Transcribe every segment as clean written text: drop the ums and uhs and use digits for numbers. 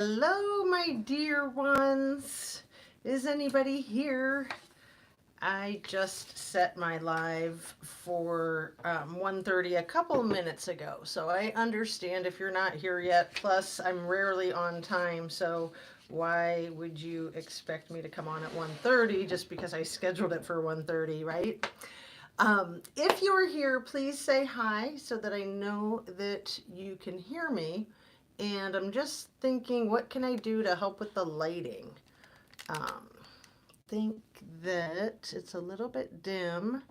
Hello, my dear ones. Is anybody here? I just set my live for 1:30 a couple minutes ago, so I understand if you're not here yet. Plus, I'm rarely on time, so why would you expect me to come on at 1:30 just because I scheduled it for 1:30, right? If you're here, please say hi so that I know that you can hear me. And I'm just thinking, what can I do to help with the lighting? Think that it's a little bit dim,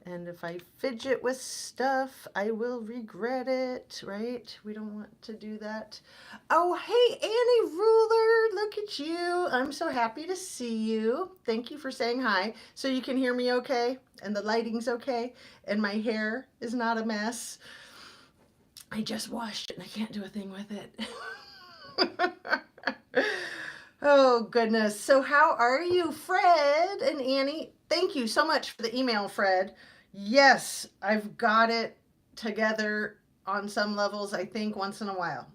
and if I fidget with stuff, I will regret it, right? We don't want to do that. Oh, hey, Annie Ruler, look at you. I'm so happy to see you. Thank you for saying hi. So you can hear me okay, and the lighting's okay, and my hair is not a mess. I just washed it and I can't do a thing with it. Oh, goodness. So, how are you, Fred and Annie? Thank you so much for the email, Fred. Yes, I've got it together on some levels, I think, once in a while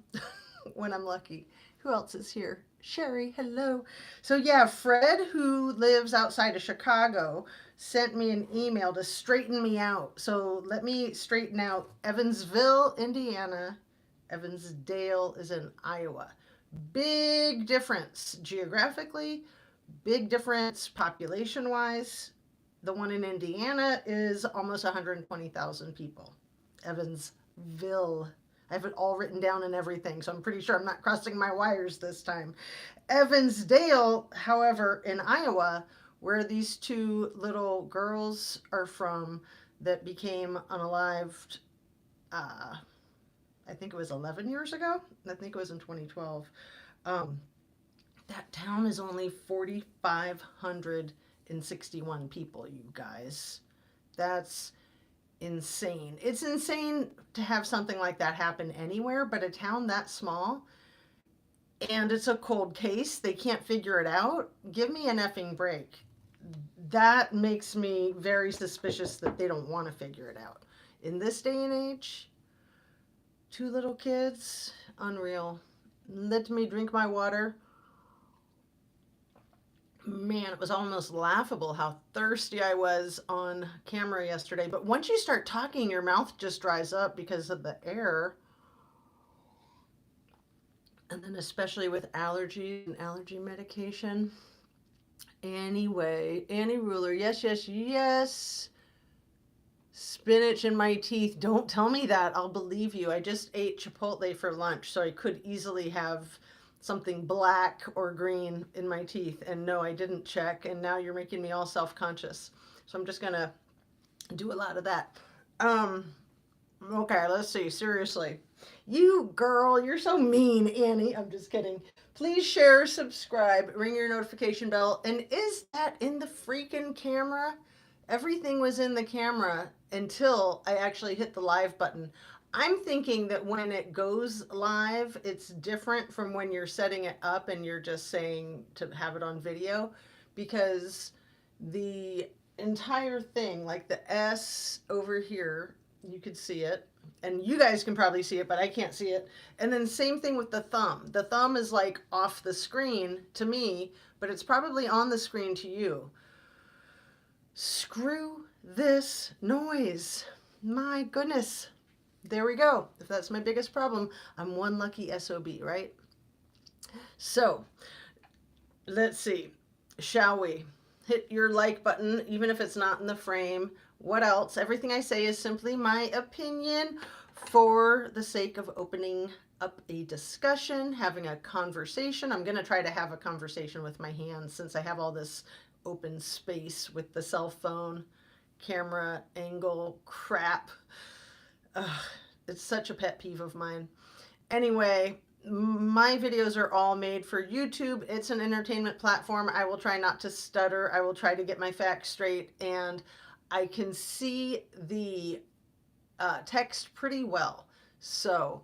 when I'm lucky. Who else is here? Sherry, hello. So, yeah, Fred, who lives outside of Chicago, sent me an email to straighten me out. So, let me straighten out Evansville, Indiana. Evansdale is in Iowa. Big difference geographically, big difference population wise. The one in Indiana is almost 120,000 people. Evansville. I have it all written down and everything, so I'm pretty sure I'm not crossing my wires this time. Evansdale, however, in Iowa, where these two little girls are from that became unalived, I think it was 11 years ago. I think it was in 2012. Um, that town is only 4,561 people, you guys. That's insane. It's insane to have something like that happen anywhere, but a town that small, and it's a cold case, they can't figure it out. Give me an effing break. That makes me very suspicious that they don't want to figure it out. In this day and age, two little kids, unreal. Let me drink my water. Man, it was almost laughable how thirsty I was on camera yesterday. But once you start talking, your mouth just dries up because of the air. And then, especially with allergies and allergy medication. Anyway, Annie Ruler, yes, yes, yes. Spinach in my teeth. Don't tell me that. I'll believe you. I just ate Chipotle for lunch, so I could easily have something black or green in my teeth. And no, I didn't check. And now you're making me all self-conscious. So I'm just going to do a lot of that. Okay, let's see. Seriously. You girl, you're so mean, Annie. I'm just kidding. Please share, subscribe, ring your notification bell. And is that in the freaking camera? Everything was in the camera until I actually hit the live button. I'm thinking that when it goes live, it's different from when you're setting it up and you're just saying to have it on video, because the entire thing, like the S over here, you could see it, and you guys can probably see it, but I can't see it. And then same thing with the thumb. The thumb is like off the screen to me, but it's probably on the screen to you. Screw this noise. My goodness. There we go. If that's my biggest problem, I'm one lucky SOB, right? So, let's see. Shall we? Hit your like button, even if it's not in the frame. What else? Everything I say is simply my opinion for the sake of opening up a discussion, having a conversation. I'm going to try to have a conversation with my hands since I have all this open space with the cell phone camera angle crap. Ugh, it's such a pet peeve of mine. Anyway, my videos are all made for YouTube. It's an entertainment platform. I will try not to stutter. I will try to get my facts straight, and I can see the text pretty well. So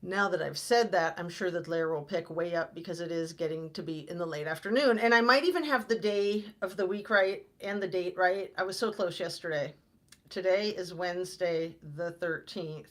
now that I've said that, I'm sure that layer will pick way up because it is getting to be in the late afternoon. And I might even have the day of the week right and the date right. I was so close yesterday. Today is Wednesday the 13th.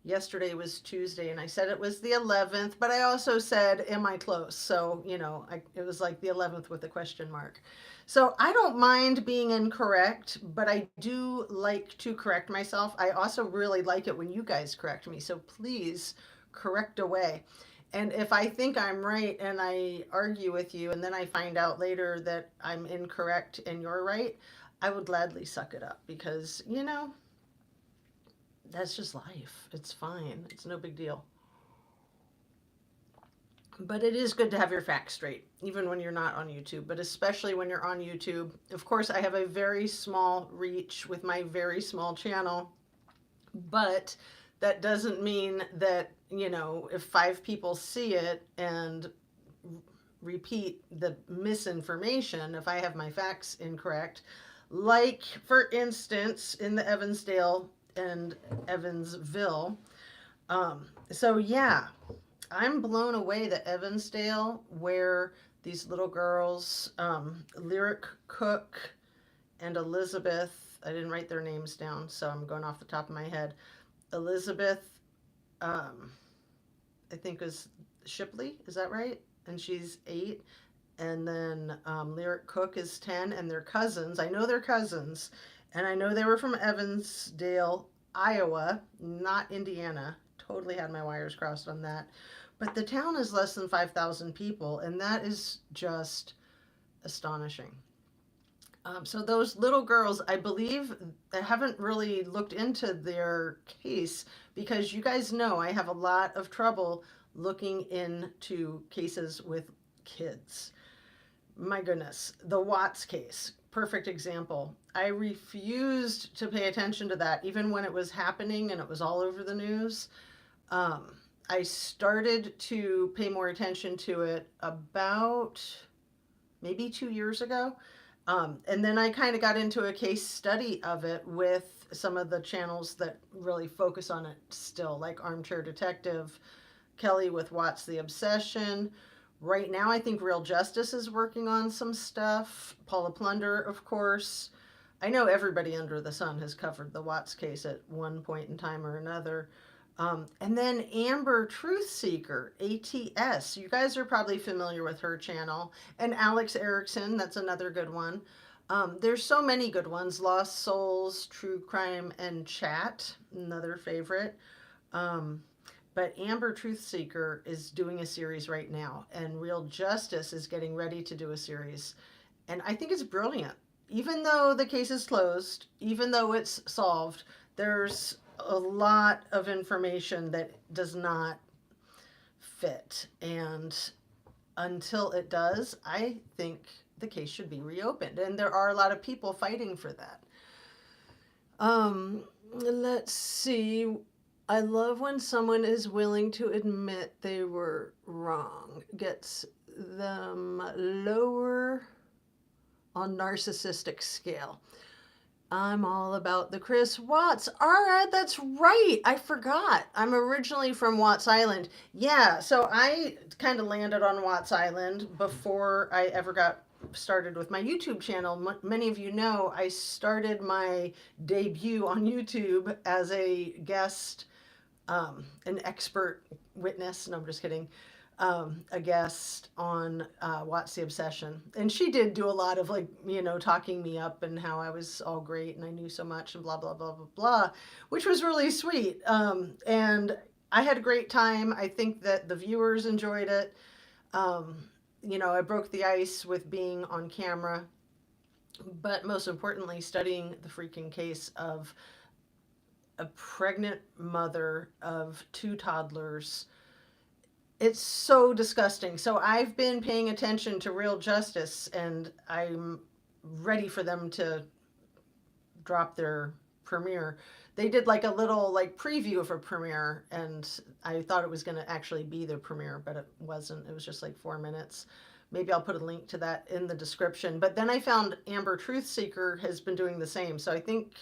Yesterday was Tuesday, and I said it was the 11th, but I also said, am I close? So, it was like the 11th with a question mark. So I don't mind being incorrect, but I do like to correct myself. I also really like it when you guys correct me. So please correct away. And if I think I'm right and I argue with you, and then I find out later that I'm incorrect and you're right, I would gladly suck it up because, that's just life. It's fine. It's no big deal. But it is good to have your facts straight, even when you're not on YouTube, but especially when you're on YouTube. Of course, I have a very small reach with my very small channel, but that doesn't mean that, if 5 people see it and repeat the misinformation, if I have my facts incorrect, like for instance, in the Evansdale and Evansville. So yeah, I'm blown away that Evansdale, where these little girls, Lyric Cook and Elizabeth, I didn't write their names down, so I'm going off the top of my head. Elizabeth, I think is Shipley, is that right? And she's 8. And then Lyric Cook is 10, and they're cousins. I know they're cousins, and I know they were from Evansdale, Iowa, not Indiana. Totally had my wires crossed on that. But the town is less than 5,000 people, and that is just astonishing. So those little girls, I believe, I haven't really looked into their case because you guys know I have a lot of trouble looking into cases with kids. My goodness, the Watts case, perfect example. I refused to pay attention to that even when it was happening and it was all over the news. I started to pay more attention to it about maybe 2 years ago. And then I kind of got into a case study of it with some of the channels that really focus on it still, like Armchair Detective, Kelly with Watts the Obsession. Right now, I think Real Justice is working on some stuff. Paula Plunder, of course. I know everybody under the sun has covered the Watts case at one point in time or another. And then Amber Truthseeker, ATS. You guys are probably familiar with her channel. And Alex Erickson, that's another good one. There's so many good ones. Lost Souls, True Crime, and Chat, another favorite. But Amber Truthseeker is doing a series right now, and Real Justice is getting ready to do a series. And I think it's brilliant. Even though the case is closed, even though it's solved, there's a lot of information that does not fit. And until it does, I think the case should be reopened. And there are a lot of people fighting for that. Let's see. I love when someone is willing to admit they were wrong. Gets them lower on narcissistic scale. I'm all about the Chris Watts. All right, that's right. I forgot. I'm originally from Watts Island. Yeah, so I kind of landed on Watts Island before I ever got started with my YouTube channel. Many of you know I started my debut on YouTube as a guest, an expert witness. No, I'm just kidding. A guest on Watts the Obsession. And she did do a lot of talking me up and how I was all great and I knew so much and blah, blah, blah, blah, blah, which was really sweet. And I had a great time. I think that the viewers enjoyed it. I broke the ice with being on camera, but most importantly, studying the freaking case of a pregnant mother of 2 toddlers. It's so disgusting. So I've been paying attention to Real Justice, and I'm ready for them to drop their premiere. They did like a little preview of a premiere, and I thought it was going to actually be the premiere, but it wasn't. It was just like 4 minutes. Maybe I'll put a link to that in the description. But then I found Amber Truthseeker has been doing the same. So I think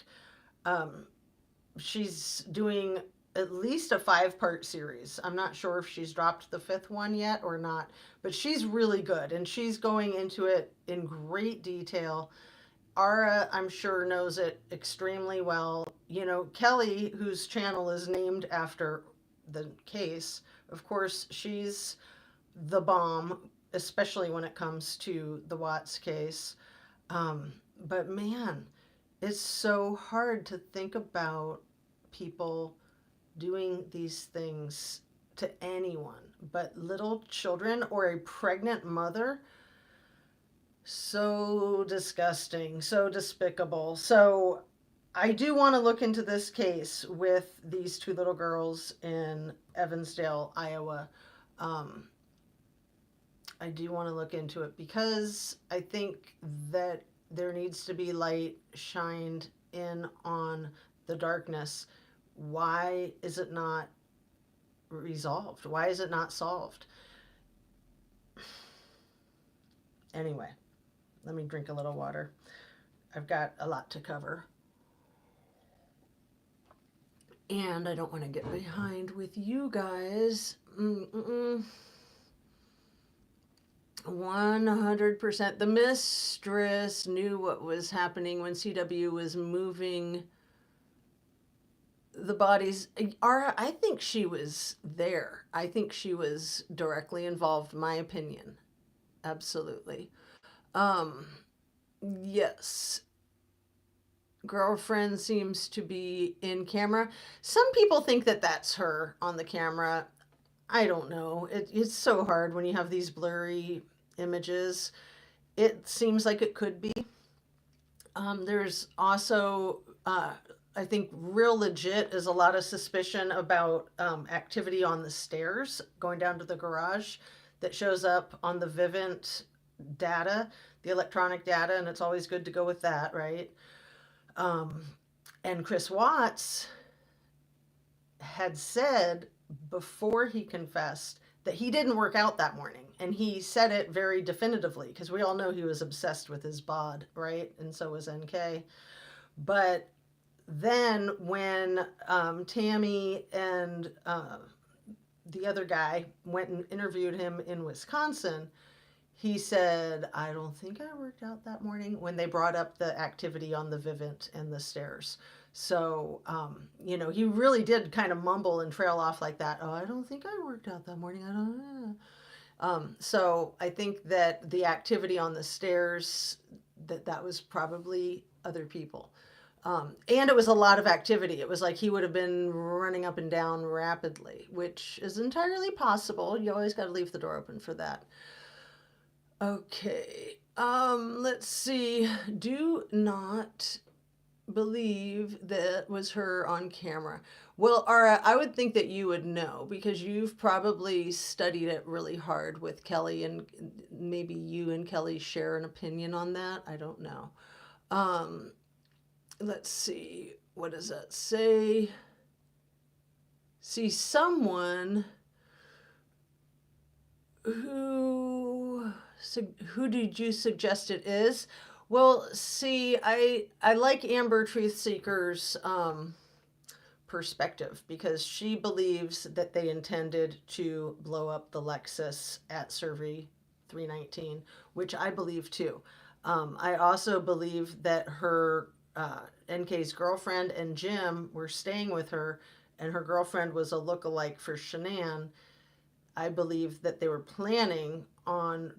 she's doing at least a 5-part series. I'm not sure if she's dropped the 5th one yet or not, but she's really good, and she's going into it in great detail. Ara, I'm sure, knows it extremely well. You know, Kelly, whose channel is named after the case, of course, she's the bomb, especially when it comes to the Watts case. Um, but man, it's so hard to think about people doing these things to anyone, but little children or a pregnant mother. So disgusting, so despicable. So I do want to look into this case with these two little girls in Evansdale, Iowa. Um, I do want to look into it because I think that there needs to be light shined in on the darkness. Why is it not resolved? Why is it not solved? Anyway, let me drink a little water. I've got a lot to cover. And I don't want to get behind with you guys. 100%. The mistress knew what was happening when CW was moving the bodies. I think she was there. I think she was directly involved, my opinion. Absolutely. Um, yes. Girlfriend seems to be in camera. Some people think that that's her on the camera. I don't know. It's so hard when you have these blurry images. It seems like it could be. There's also, I think, real legit is a lot of suspicion about activity on the stairs going down to the garage that shows up on the Vivint data, the electronic data, and it's always good to go with that, right? Um, and Chris Watts had said before he confessed that he didn't work out that morning. And he said it very definitively because we all know he was obsessed with his bod, right? And so was NK. But then when Tammy and the other guy went and interviewed him in Wisconsin, he said, I don't think I worked out that morning when they brought up the activity on the Vivint and the stairs. So, he really did kind of mumble and trail off like that. Oh, I don't think I worked out that morning. I don't know. So I think that the activity on the stairs, that was probably other people. And it was a lot of activity. It was like he would have been running up and down rapidly, which is entirely possible. You always got to leave the door open for that. Okay. Let's see. Do not believe that was her on camera. Well, Ara, I would think that you would know because you've probably studied it really hard with Kelly, and maybe you and Kelly share an opinion on that. I don't know. Let's see. What does that say? See, someone who did you suggest it is? Well, see, I like Amber Truth Seeker's perspective because she believes that they intended to blow up the Lexus at Survey 319, which I believe too. I also believe that her NK's girlfriend and Jim were staying with her, and her girlfriend was a lookalike for Shannan. I believe that they were planning on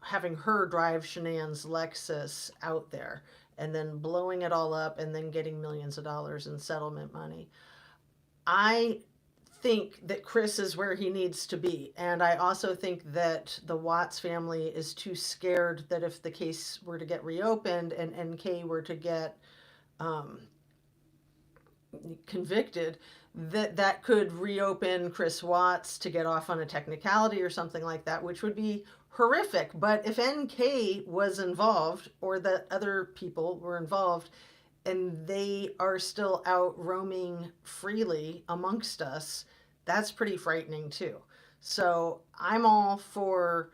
having her drive Shannan's Lexus out there and then blowing it all up and then getting millions of dollars in settlement money. I think that Chris is where he needs to be. And I also think that the Watts family is too scared that if the case were to get reopened and NK were to get convicted, that could reopen Chris Watts to get off on a technicality or something like that, which would be horrific. But if NK was involved or that other people were involved and they are still out roaming freely amongst us, that's pretty frightening too. So I'm all for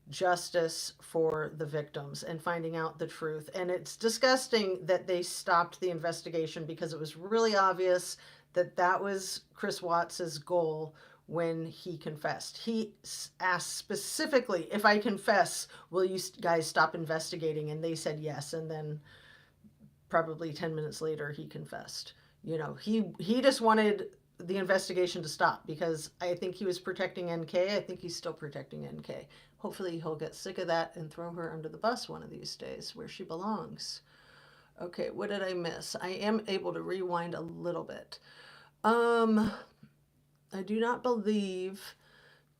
justice for the victims and finding out the truth. And it's disgusting that they stopped the investigation because it was really obvious that that was Chris Watts's goal, when he confessed. He asked specifically, if I confess, will you guys stop investigating? And they said yes. And then probably 10 minutes later, he confessed. You know, he just wanted the investigation to stop because I think he was protecting NK. I think he's still protecting NK. Hopefully he'll get sick of that and throw her under the bus one of these days where she belongs. Okay, what did I miss? I am able to rewind a little bit. I do not believe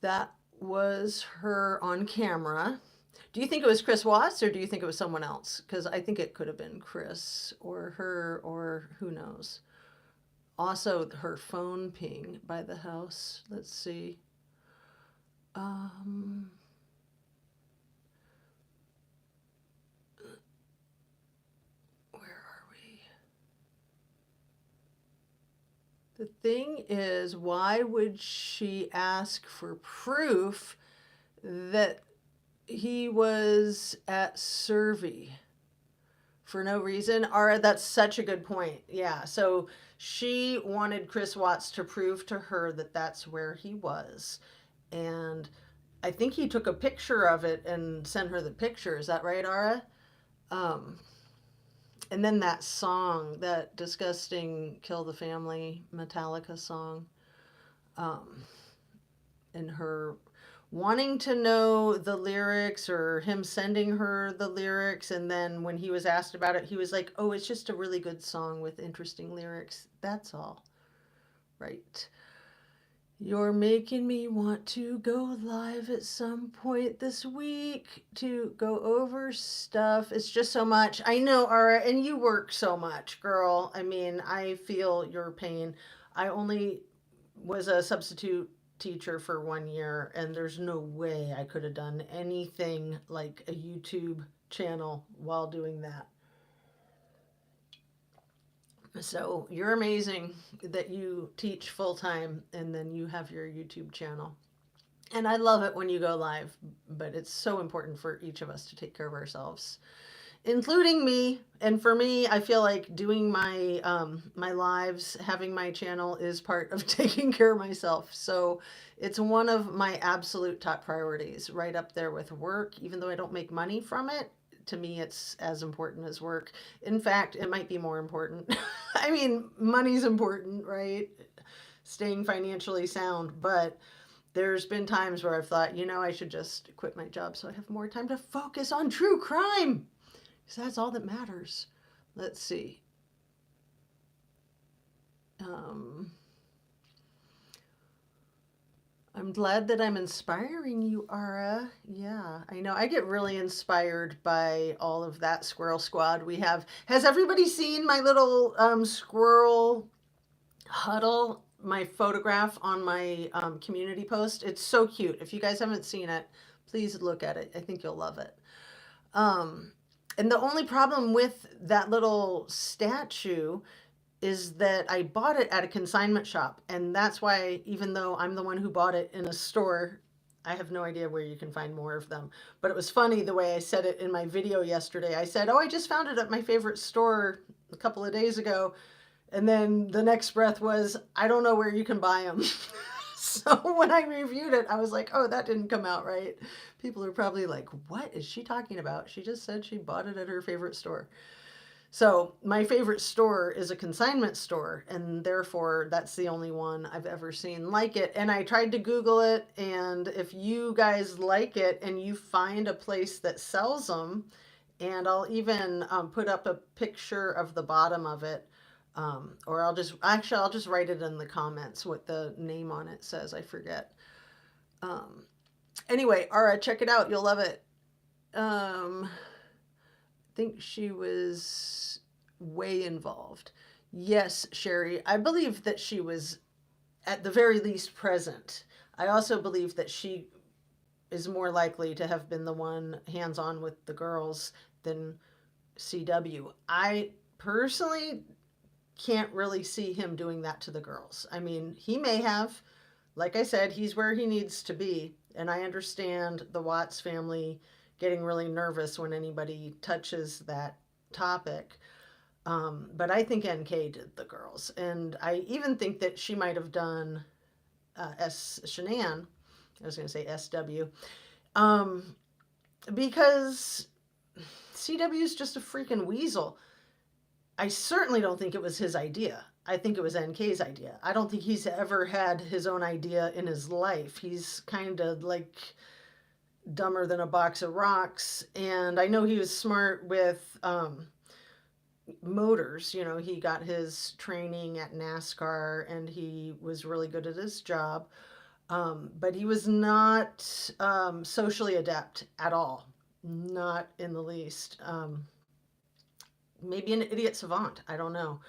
that was her on camera. Do you think it was Chris Watts or do you think it was someone else? Because I think it could have been Chris or her or who knows. Also, her phone ping by the house. Let's see. Um, where are we? The thing is, why would she ask for proof that he was at Survey? For no reason. Ara, that's such a good point. Yeah. So she wanted Chris Watts to prove to her that that's where he was. And I think he took a picture of it and sent her the picture. Is that right, Ara? Um, and then that song, that disgusting Kill the Family Metallica song, um, and her wanting to know the lyrics or him sending her the lyrics. And then when he was asked about it, he was like, oh, it's just a really good song with interesting lyrics. That's all. Right. You're making me want to go live at some point this week to go over stuff. It's just so much. I know, Ara, and you work so much, girl. I mean, I feel your pain. I only was a substitute teacher for 1 year, and there's no way I could have done anything like a YouTube channel while doing that. So you're amazing that you teach full time and then you have your YouTube channel. And I love it when you go live, but it's so important for each of us to take care of ourselves, including me. And for me, I feel like doing my lives, having my channel is part of taking care of myself. So it's one of my absolute top priorities, right up there with work. Even though I don't make money from it, to me it's as important as work. In fact, it might be more important. I mean, money's important, right? Staying financially sound, but there's been times where I've thought, I should just quit my job so I have more time to focus on true crime. So that's all that matters. Let's see. Um, I'm glad that I'm inspiring you, Ara. Yeah, I know. I get really inspired by all of that squirrel squad we have. Has everybody seen my little squirrel huddle? My photograph on my community post. It's so cute. If you guys haven't seen it, please look at it. I think you'll love it. Um, and the only problem with that little statue is that I bought it at a consignment shop. And that's why, even though I'm the one who bought it in a store, I have no idea where you can find more of them. But it was funny the way I said it in my video yesterday. I said, oh, I just found it at my favorite store a couple of days ago. And then the next breath was, I don't know where you can buy them. So when I reviewed it, I was like, oh, that didn't come out right. People are probably like, what is she talking about? She just said she bought it at her favorite store. So my favorite store is a consignment store, and therefore that's the only one I've ever seen like it. And I tried to Google it, and if you guys like it and you find a place that sells them, and I'll even put up a picture of the bottom of it, or I'll just write it in the comments what the name on it says. I forget. Um, anyway, all right, check it out. You'll love it. Think she was way involved. Yes, Sherry, I believe that she was at the very least present. I also believe that she is more likely to have been the one hands on with the girls than CW. I personally can't really see him doing that to the girls. I mean, he may have. Like I said, he's where he needs to be. And I understand the Watts family getting really nervous when anybody touches that topic. But I think NK did the girls. And I even think that she might have done Shannan. I was going to say SW. Um, because CW is just a freaking weasel. I certainly don't think it was his idea. I think it was NK's idea. I don't think he's ever had his own idea in his life. He's kind of like dumber than a box of rocks. And I know he was smart with motors. You know, he got his training at NASCAR and he was really good at his job. But he was not socially adept at all, not in the least. Maybe an idiot savant. I don't know.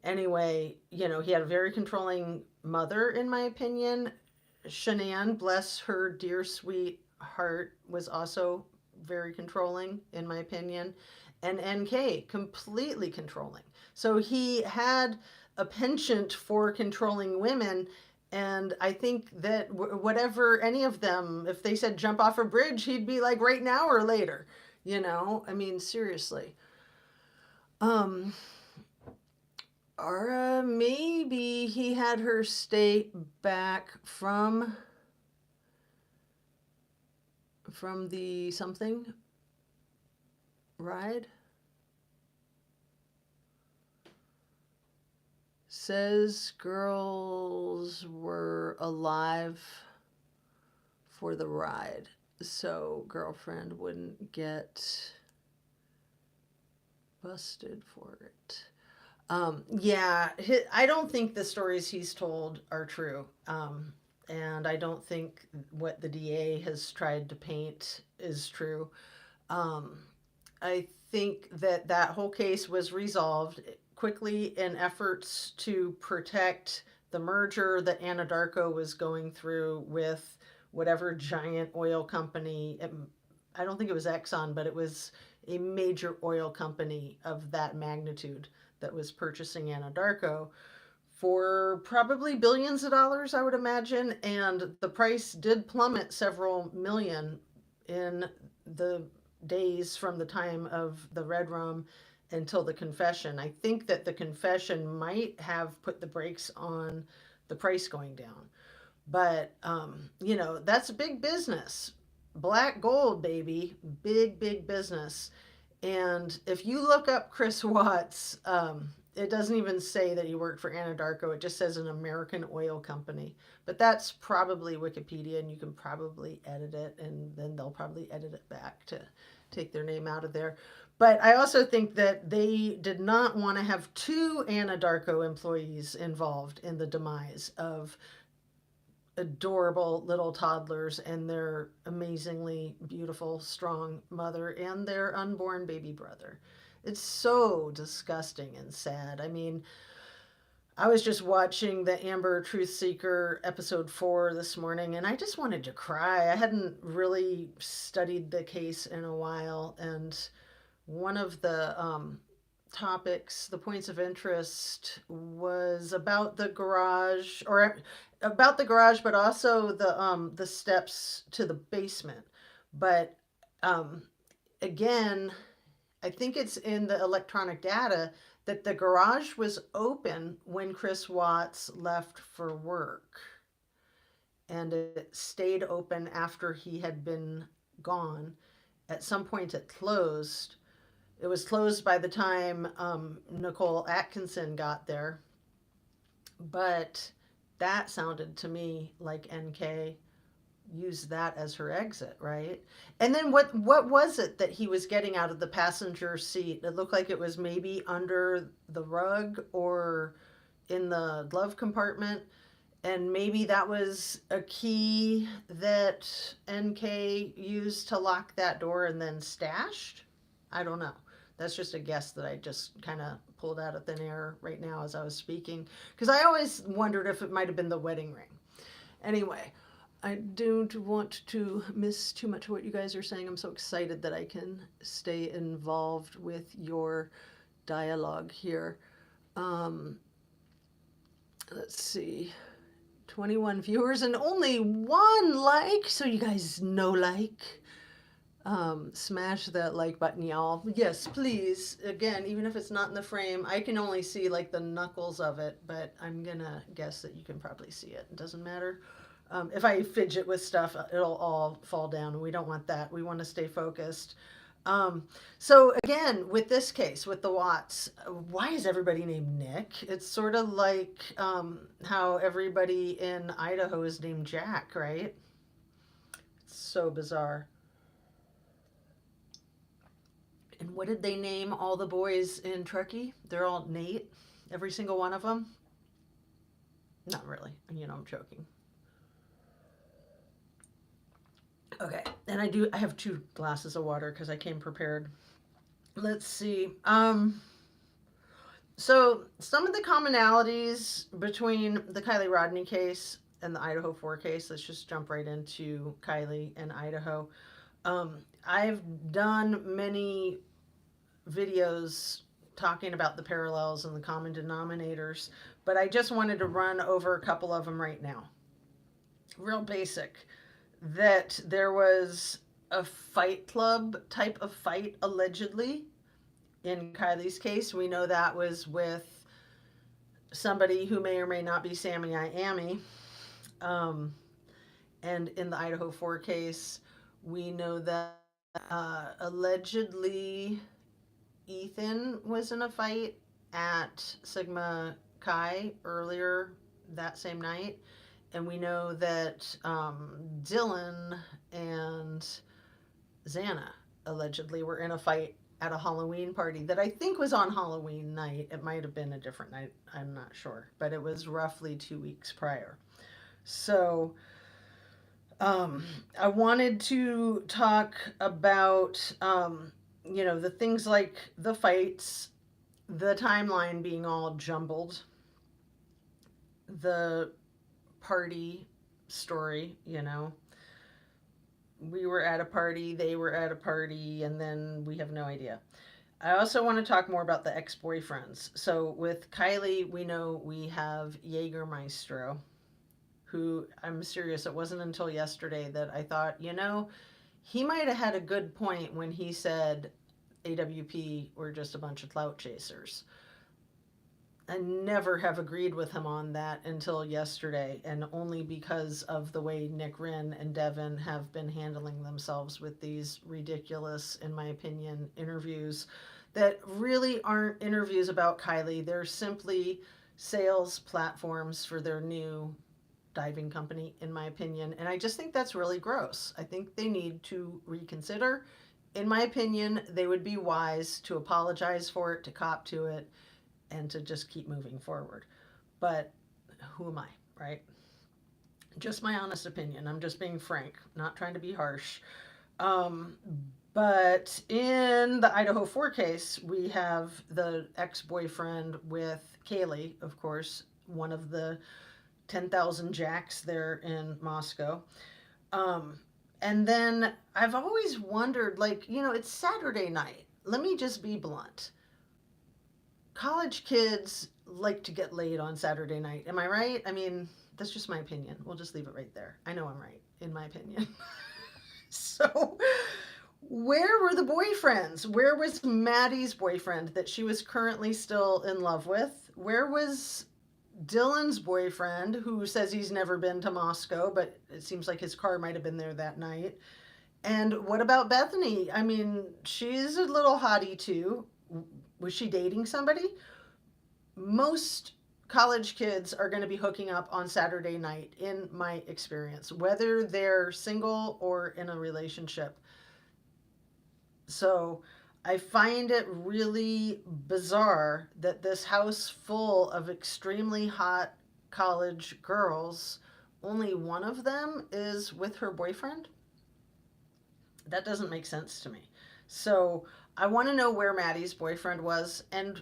Anyway, you know, he had a very controlling mother, in my opinion. Shanann, bless her dear sweet heart, was also very controlling, in my opinion. And NK, completely controlling. So he had a penchant for controlling women. And I think that whatever any of them, if they said jump off a bridge, he'd be like right now or later. You know, I mean, seriously. Um, or maybe he had her stay back from the something ride. Says girls were alive for the ride, so girlfriend wouldn't get busted for it. Yeah, I don't think the stories he's told are true. And I don't think what the DA has tried to paint is true. Um, I think that that whole case was resolved quickly in efforts to protect the merger that Anadarko was going through with whatever giant oil company. I don't think it was Exxon, but it was a major oil company of that magnitude that was purchasing Anadarko for probably billions of dollars, I would imagine. And the price did plummet several million in the days from the time of the Red Rum until the confession. I think that the confession might have put the brakes on the price going down. But, you know, that's big business. Black gold, baby. Big, big business. And if you look up Chris Watts, it doesn't even say that he worked for Anadarko. It just says an American oil company. But that's probably Wikipedia, and you can probably edit it, and then they'll probably edit it back to take their name out of there. But I also think that they did not want to have two Anadarko employees involved in the demise of adorable little toddlers and their amazingly beautiful, strong mother and their unborn baby brother. It's so disgusting and sad. I mean, I was just watching the Amber Truth Seeker episode 4 this morning and I just wanted to cry. I hadn't really studied the case in a while, and one of the topics, the points of interest, was about the garage, or about the garage, but also the steps to the basement. But um, again, I think it's in the electronic data that the garage was open when Chris Watts left for work, and it stayed open after he had been gone. At some point, it closed. It was closed by the time Nicole Atkinson got there, but that sounded to me like NK used that as her exit, right? And then what was it that he was getting out of the passenger seat? It looked like it was maybe under the rug or in the glove compartment. And maybe that was a key that NK used to lock that door and then stashed. I don't know. That's just a guess that I just kind of pulled out of thin air right now as I was speaking. Because I always wondered if it might have been the wedding ring. Anyway, I don't want to miss too much of what you guys are saying. I'm so excited that I can stay involved with your dialogue here. Um, let's see. 21 viewers and only one like, so you guys know like. Smash that like button, y'all. Yes, please. Again, even if it's not in the frame, I can only see like the knuckles of it, but I'm gonna guess that you can probably see it. It doesn't matter. If I fidget with stuff, it'll all fall down, and we don't want that. We want to stay focused. Um, so again, with this case, with the Watts, why is everybody named Nick? It's sort of like how everybody in Idaho is named Jack, right? It's so bizarre. And what did they name all the boys in Truckee? They're all Nate, every single one of them. Not really. I'm joking. Okay, and I have two glasses of water because I came prepared. Let's see. So some of the commonalities between the Kylie Rodney case and the Idaho 4 case, let's just jump right into Kylie and Idaho. I've done many videos talking about the parallels and the common denominators, but I just wanted to run over a couple of them right now. Real basic, that there was a fight club type of fight allegedly in Kylie's case. We know that was with somebody who may or may not be Sammy Iammy. And in the Idaho 4 case, we know that allegedly Ethan was in a fight at Sigma Chi earlier that same night. And we know that Dylan and Xana allegedly were in a fight at a Halloween party that I think was on Halloween night. It might have been a different night, I'm not sure, but it was roughly 2 weeks prior. So I wanted to talk about, the things like the fights, the timeline being all jumbled, the party story, we were at a party, they were at a party, and then we have no idea. I also want to talk more about the ex boyfriends. So with Kylie, we know we have Jägermeister, who I'm serious, it wasn't until yesterday that I thought, he might have had a good point when he said AWP were just a bunch of clout chasers. I never have agreed with him on that until yesterday, and only because of the way Nick Wren and Devin have been handling themselves with these ridiculous, in my opinion, interviews that really aren't interviews about Kylie. They're simply sales platforms for their new diving company, in my opinion. And I just think that's really gross. I think they need to reconsider. In my opinion, they would be wise to apologize for it, to cop to it, and to just keep moving forward. But who am I, right? Just my honest opinion. I'm just being frank, not trying to be harsh. Um, but in the Idaho 4 case, we have the ex boyfriend with Kaylee, of course, one of the 10,000 jacks there in Moscow. And then I've always wondered, it's Saturday night. Let me just be blunt. College kids like to get laid on Saturday night. Am I right? I mean, that's just my opinion. We'll just leave it right there. I know I'm right, in my opinion. So, where were the boyfriends? Where was Maddie's boyfriend that she was currently still in love with? Where was Dylan's boyfriend, who says he's never been to Moscow, but it seems like his car might have been there that night? And what about Bethany? I mean, she's a little hottie too. Was she dating somebody? Most college kids are going to be hooking up on Saturday night, in my experience, whether they're single or in a relationship. So I find it really bizarre that this house full of extremely hot college girls, only one of them is with her boyfriend. That doesn't make sense to me. So I want to know where Maddie's boyfriend was and,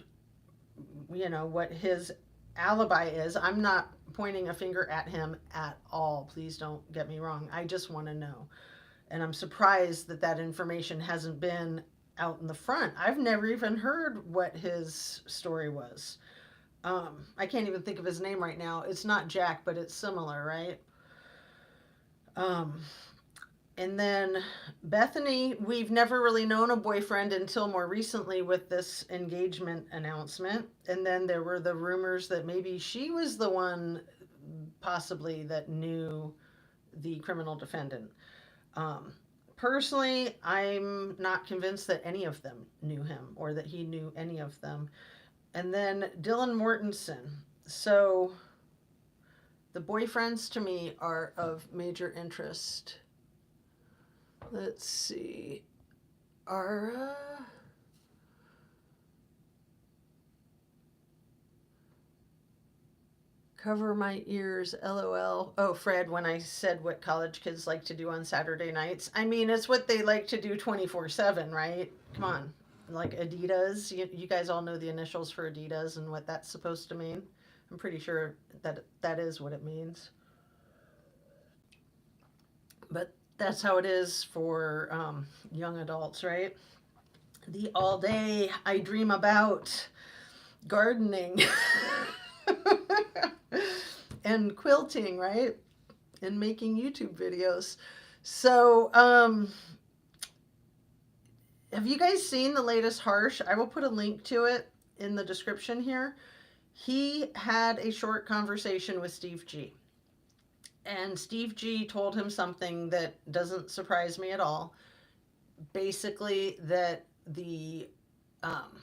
what his alibi is. I'm not pointing a finger at him at all. Please don't get me wrong. I just want to know. And I'm surprised that that information hasn't been out in the front. I've never even heard what his story was. I can't even think of his name right now. It's not Jack, but it's similar, right? Um, And then Bethany, we've never really known a boyfriend until more recently with this engagement announcement. And then there were the rumors that maybe she was the one, possibly, that knew the criminal defendant. Um, Personally, I'm not convinced that any of them knew him or that he knew any of them. And then Dylan Mortensen. So the boyfriends to me are of major interest. Let's see. Are cover my ears, lol. Oh, Fred, when I said what college kids like to do on Saturday nights, I mean, it's what they like to do 24/7, right? Come on. Like Adidas. You guys all know the initials for Adidas and what that's supposed to mean. I'm pretty sure that that is what it means. But that's how it is for young adults, right? The all day I dream about gardening and quilting, right? And making YouTube videos. So, have you guys seen the latest Harsh? I will put a link to it in the description here. He had a short conversation with Steve G. And Steve G told him something that doesn't surprise me at all. Basically, that um,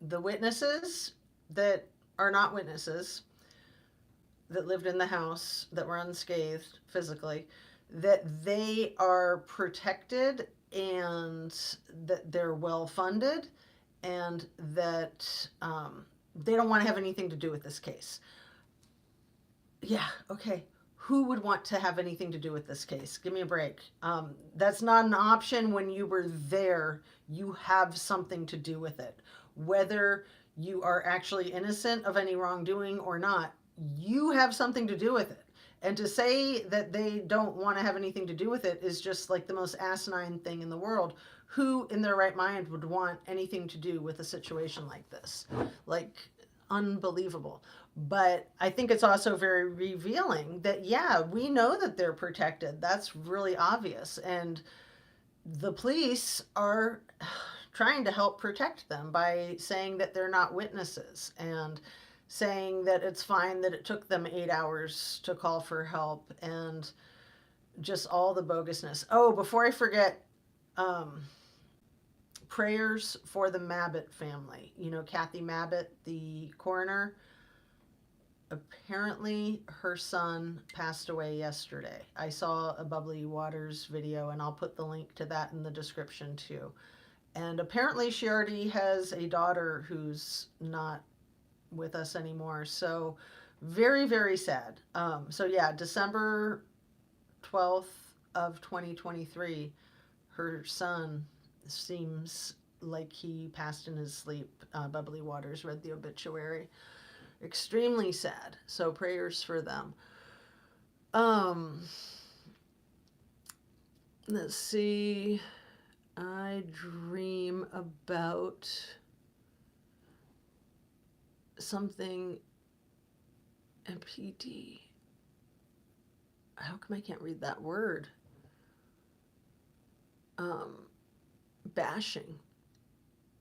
the witnesses that are not witnesses that lived in the house that were unscathed physically, that they are protected and that they're well funded and that they don't want to have anything to do with this case. Yeah, okay. Who would want to have anything to do with this case? Give me a break. That's not an option when you were there. You have something to do with it. Whether you are actually innocent of any wrongdoing or not, you have something to do with it. And to say that they don't want to have anything to do with it is just like the most asinine thing in the world. Who in their right mind would want anything to do with a situation like this? Like, unbelievable. But I think it's also very revealing that, yeah, we know that they're protected. That's really obvious. And the police are trying to help protect them by saying that they're not witnesses and saying that it's fine that it took them 8 hours to call for help and just all the bogusness. Oh, before I forget, um, prayers for the Mabbitt family. You know, Kathy Mabbitt, the coroner. Apparently, her son passed away yesterday. I saw a Bubbly Waters video, and I'll put the link to that in the description too. And apparently, she already has a daughter who's not with us anymore. So, very, very sad. So, yeah, December 12th of 2023, her son seems like he passed in his sleep. Bubbly Waters read the obituary. Extremely sad. So prayers for them. Um, let's see. I dream about something MPD. How come I can't read that word? Bashing.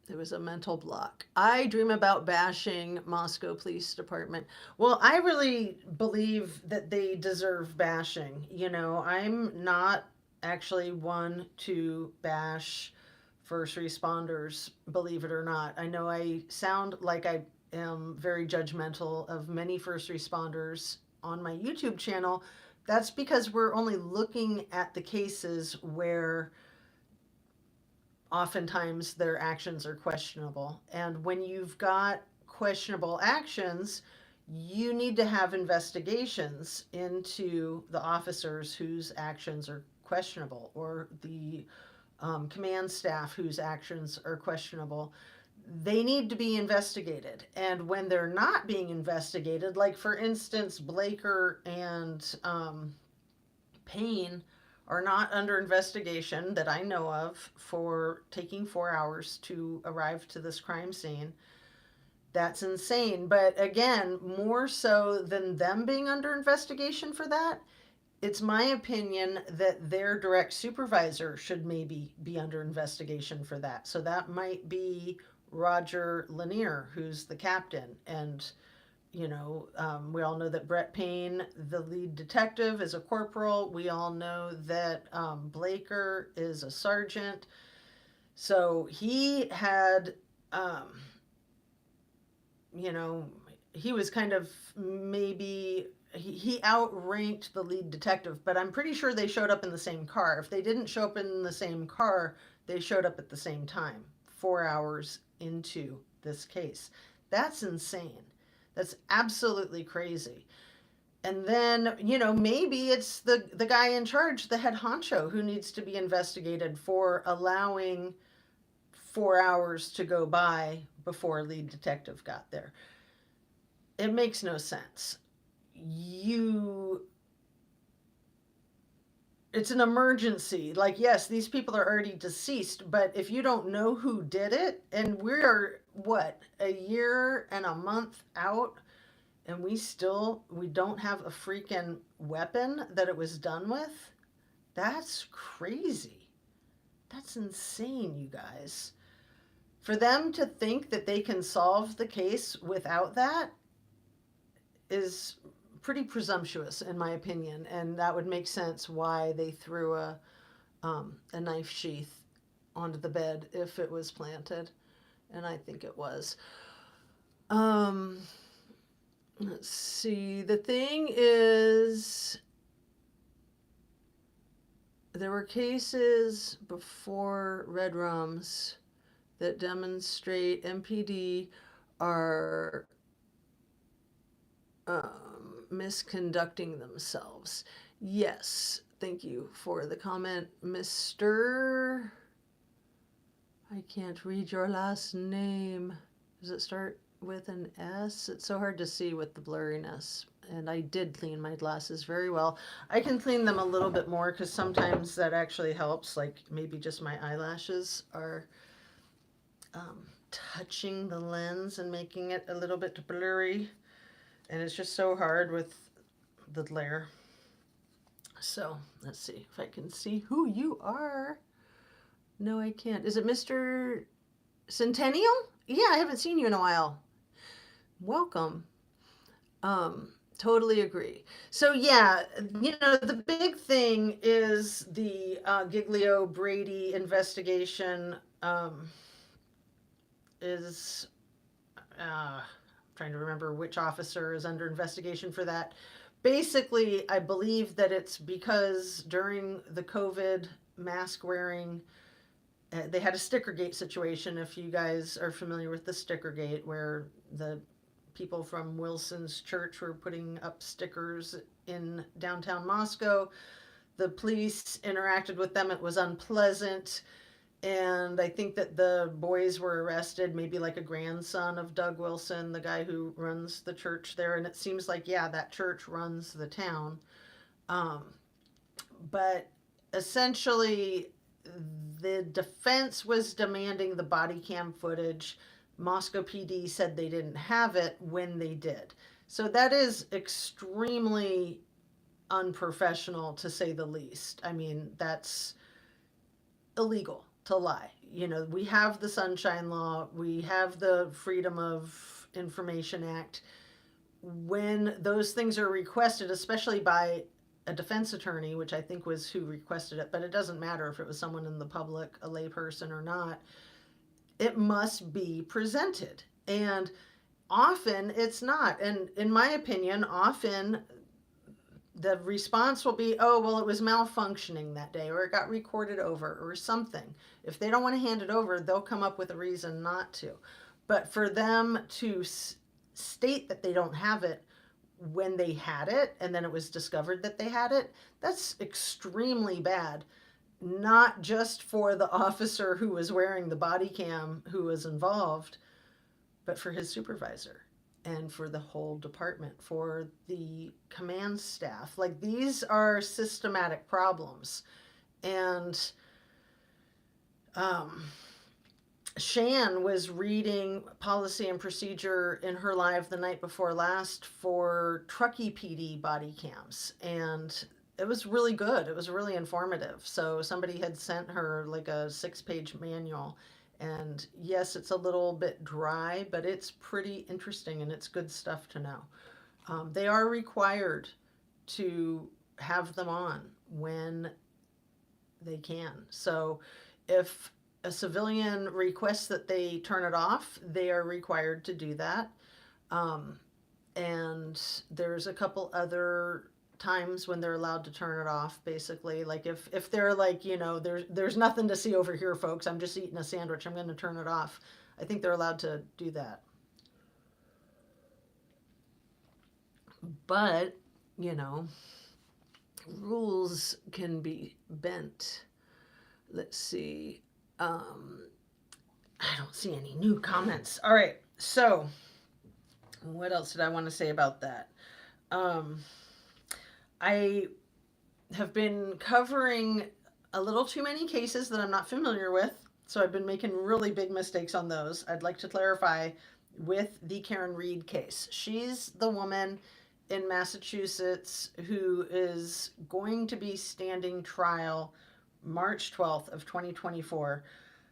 It was a mental block. I dream about bashing Moscow Police Department. Well, I really believe that they deserve bashing. You know, I'm not actually one to bash first responders, believe it or not. I know I sound like I am very judgmental of many first responders on my YouTube channel. That's because we're only looking at the cases where oftentimes their actions are questionable. And when you've got questionable actions, you need to have investigations into the officers whose actions are questionable or the command staff whose actions are questionable. They need to be investigated. And when they're not being investigated, like for instance, Blaker and Payne are not under investigation that I know of for taking 4 hours to arrive to this crime scene. That's insane. But again, more so than them being under investigation for that it's my opinion that their direct supervisor should maybe be under investigation for that. So that might be Roger Lanier, who's the captain. And, we all know that Brett Payne, the lead detective, is a corporal. We all know that Blaker is a sergeant. So he had, um, you know, he was kind of maybe he outranked the lead detective, but I'm pretty sure they showed up in the same car. If they didn't show up in the same car, they showed up at the same time, 4 hours into this case. That's insane. That's absolutely crazy. And then, maybe it's the guy in charge, the head honcho, who needs to be investigated for allowing 4 hours to go by before a lead detective got there. It makes no sense. It's an emergency. Like, yes, these people are already deceased, but if you don't know who did it, and we're what, a year and a month out, and we don't have a freaking weapon that it was done with, that's crazy. That's insane, you guys. For them to think that they can solve the case without that is pretty presumptuous, in my opinion, and that would make sense why they threw a knife sheath onto the bed if it was planted, and I think it was. Um, let's see. The thing is, there were cases before Red Rums that demonstrate MPD are misconducting themselves. Yes, thank you for the comment, Mr. I can't read your last name. Does it start with an S? It's so hard to see with the blurriness. And I did clean my glasses very well. I can clean them a little bit more because sometimes that actually helps. Like maybe just my eyelashes are touching the lens and making it a little bit blurry. And it's just so hard with the glare. So let's see if I can see who you are. No, I can't. Is it Mr. Centennial? Yeah, I haven't seen you in a while. Welcome. Totally agree. So yeah, the big thing is the Giglio Brady investigation is trying to remember which officer is under investigation for that. Basically, I believe that it's because during the COVID mask wearing, they had a Stickergate situation. If you guys are familiar with the Stickergate, where the people from Wilson's church were putting up stickers in downtown Moscow, the police interacted with them. It was unpleasant. And I think that the boys were arrested, maybe like a grandson of Doug Wilson, the guy who runs the church there. And it seems like, yeah, that church runs the town. But essentially, the defense was demanding the body cam footage. Moscow PD said they didn't have it when they did. So that is extremely unprofessional, to say the least. I mean, that's illegal to lie. We have the Sunshine Law, we have the Freedom of Information Act. When those things are requested, especially by a defense attorney, which I think was who requested it, but it doesn't matter if it was someone in the public, a layperson or not, it must be presented. And often it's not. And in my opinion, often the response will be, oh, well, it was malfunctioning that day, or it got recorded over, or something. If they don't want to hand it over, they'll come up with a reason not to. But for them to state that they don't have it when they had it, and then it was discovered that they had it, that's extremely bad. Not just for the officer who was wearing the body cam who was involved, but for his supervisor and for the whole department, for the command staff. Like, these are systematic problems. And Shan was reading policy and procedure in her live the night before last for Truckee PD body cams. And it was really good. It was really informative. So somebody had sent her like a 6-page manual. And yes, it's a little bit dry, but it's pretty interesting and it's good stuff to know. They are required to have them on when they can. So if a civilian requests that they turn it off, they are required to do that. Um, and there's a couple other times when they're allowed to turn it off, basically. Like if they're like, there's nothing to see over here, folks, I'm just eating a sandwich, I'm going to turn it off. I think they're allowed to do that. But, you know, rules can be bent. Let's see. I don't see any new comments. All right. So, what else did I want to say about that? Um, I have been covering a little too many cases that I'm not familiar with. So, I've been making really big mistakes on those. I'd like to clarify with the Karen Reed case. She's the woman in Massachusetts who is going to be standing trial March 12th of 2024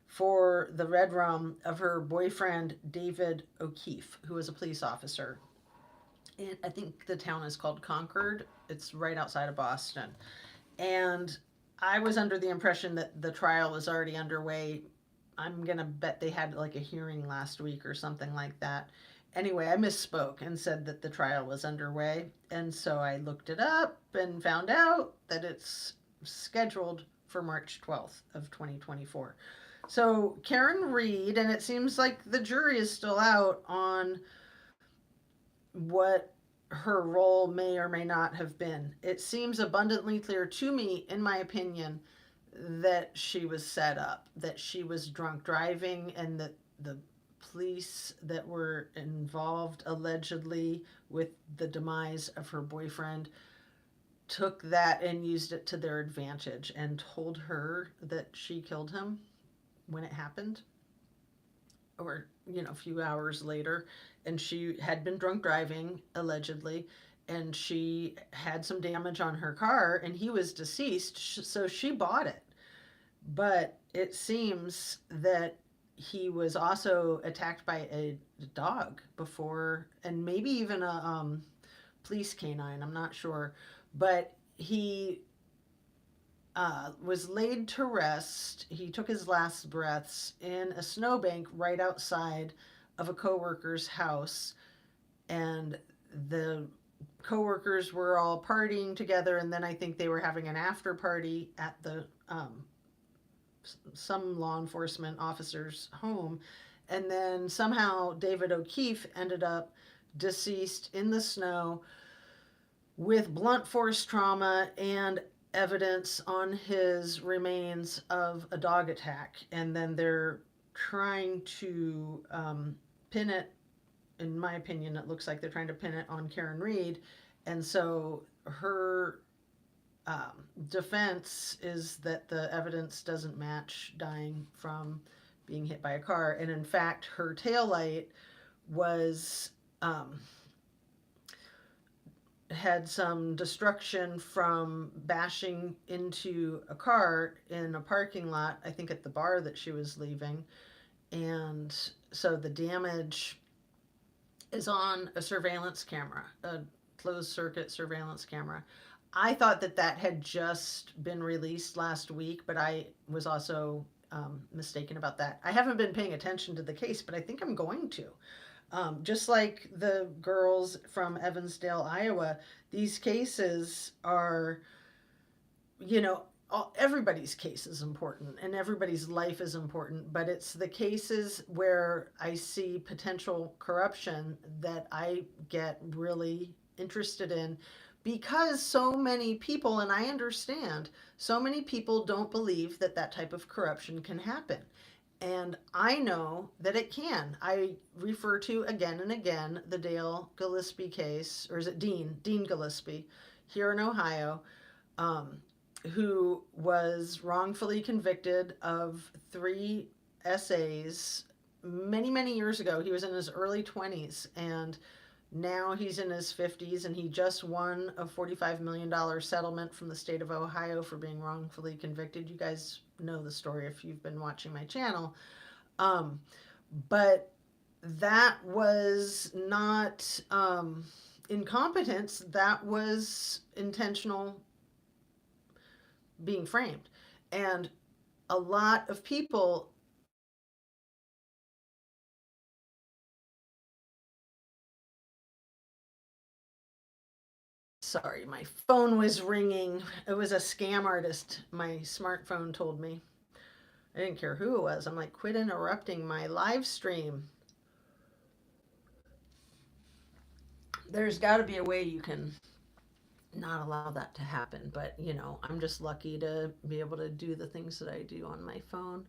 for the red rum of her boyfriend David O'Keefe, who was a police officer. And I think the town is called Concord. It's right outside of Boston. And I was under the impression that the trial was already underway. I'm going to bet they had like a hearing last week or something like that. Anyway, I misspoke and said that the trial was underway. And so I looked it up and found out that it's scheduled for March 12th of 2024. So Karen Reed, and it seems like the jury is still out on what her role may or may not have been. It seems abundantly clear to me, in my opinion, that she was set up, that she was drunk driving, and that the police that were involved allegedly with the demise of her boyfriend took that and used it to their advantage and told her that she killed him when it happened, or a few hours later. And she had been drunk driving allegedly, and she had some damage on her car, and he was deceased, so she bought it. But it seems that he was also attacked by a dog before, and maybe even a police canine, I'm not sure. But he was laid to rest. He took his last breaths in a snowbank right outside of a coworker's house, and the coworkers were all partying together, and then I think they were having an after party at the some law enforcement officer's home, and then somehow David O'Keefe ended up deceased in the snow with blunt force trauma and evidence on his remains of a dog attack. And then they're trying to pin it, in my opinion, it looks like they're trying to pin it on Karen Reed. And so her defense is that the evidence doesn't match dying from being hit by a car. And in fact, her taillight was had some destruction from bashing into a car in a parking lot, I think at the bar that she was leaving. And so the damage is on a surveillance camera, a closed circuit surveillance camera. I thought that that had just been released last week, but I was also mistaken about that. I haven't been paying attention to the case, but I think I'm going to. Just like the girls from Evansdale, Iowa, these cases are, everybody's case is important and everybody's life is important, but it's the cases where I see potential corruption that I get really interested in, because so many people, and I understand, so many people don't believe that that type of corruption can happen. And I know that it can. I refer to again and again the Dale Gillespie case, or is it Dean Gillespie, here in Ohio, who was wrongfully convicted of 3 essays many, many years ago. He was in his early 20s, and Now he's in his 50s and he just won a $45 million settlement from the state of Ohio for being wrongfully convicted. You guys know the story if you've been watching my channel. Um, but that was not incompetence, that was intentional being framed. And a lot of people, sorry, my phone was ringing. It was a scam artist, my smartphone told me. I didn't care who it was. I'm like, quit interrupting my live stream. There's got to be a way you can not allow that to happen. But, I'm just lucky to be able to do the things that I do on my phone.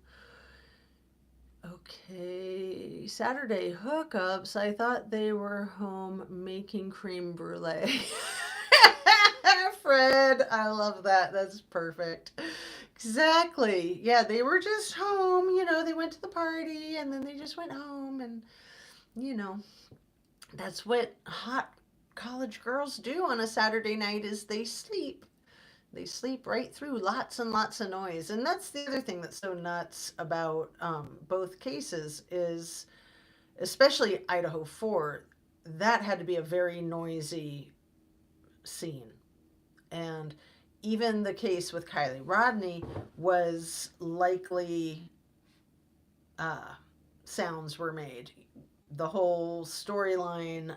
Okay, Saturday hookups. I thought they were home making creme brulee. Fred, I love that. That's perfect. Exactly. Yeah, they were just home. They went to the party and then they just went home. And, you know, that's what hot college girls do on a Saturday night is they sleep. They sleep right through lots and lots of noise. And that's the other thing that's so nuts about both cases is, especially Idaho 4, that had to be a very noisy scene. And even the case with Kylie Rodney was likely uh, sounds were made. The whole storyline,